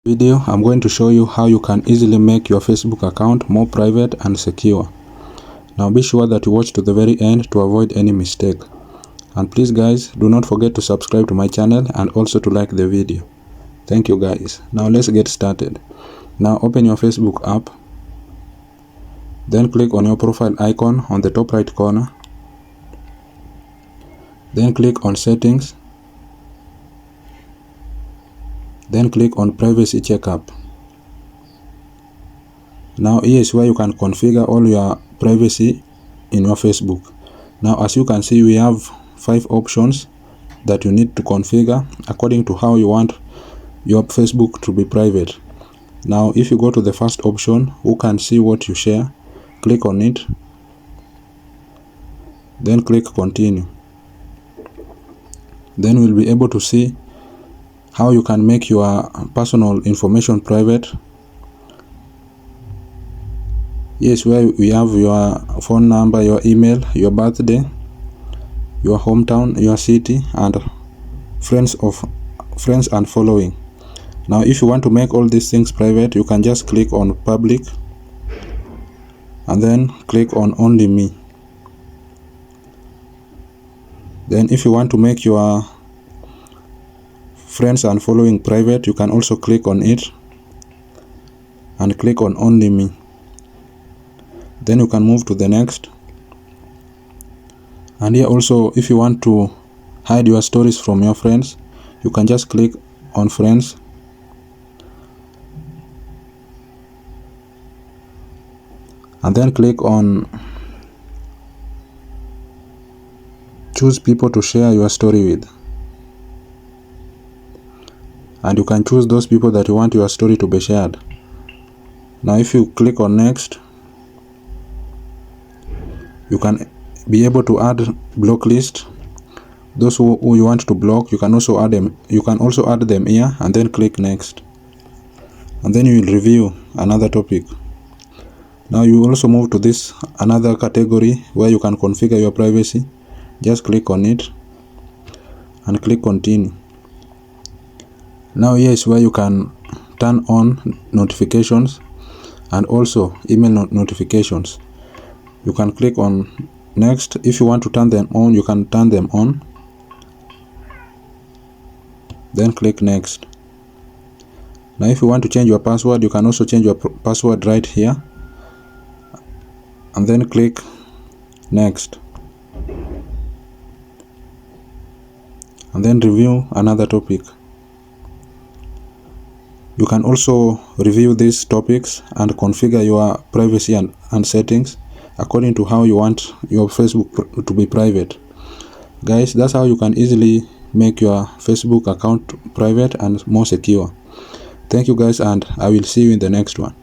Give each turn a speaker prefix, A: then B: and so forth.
A: Video, I'm going to show you how you can easily make your Facebook account more private and secure. Now be sure that you watch to the very end to avoid any mistake. And please guys, do not forget to subscribe to my channel and also to like the video. Thank you guys. Now let's get started. Now open your Facebook app. Then click on your profile icon on the top right corner. Then click on settings. Then click on privacy checkup. Now here is where you can configure all your privacy in your Facebook. Now as you can see, we have 5 options that you need to configure according to how you want your Facebook to be private. Now if you go to the first option, who can see what you share, click on it. Then click continue. Then we'll be able to see how you can make your personal information private. Yes, where we have your phone number, your email, your birthday, your hometown, your city, and friends and following. Now if you want to make all these things private, you can just click on public and then click on only me. Then if you want to make your friends and following private, you can also click on it and click on only me. Then you can move to the next. And here also, if you want to hide your stories from your friends, you can just click on friends. And then click on choose people to share your story with. And you can choose those people that you want your story to be shared. Now if you click on next, you can be able to add block list. Those who you want to block, you can also add them here, and then click next. And then you will review another topic. Now you will also move to this another category where you can configure your privacy. Just click on it and click continue. Now here is where you can turn on notifications and also email notifications. You can click on next. If you want to turn them on, you can turn them on. Then click next. Now if you want to change your password, you can also change your password right here. And then click next. And then review another topic. You can also review these topics and configure your privacy and settings according to how you want your Facebook to be private. Guys, that's how you can easily make your Facebook account private and more secure. Thank you guys, and I will see you in the next one.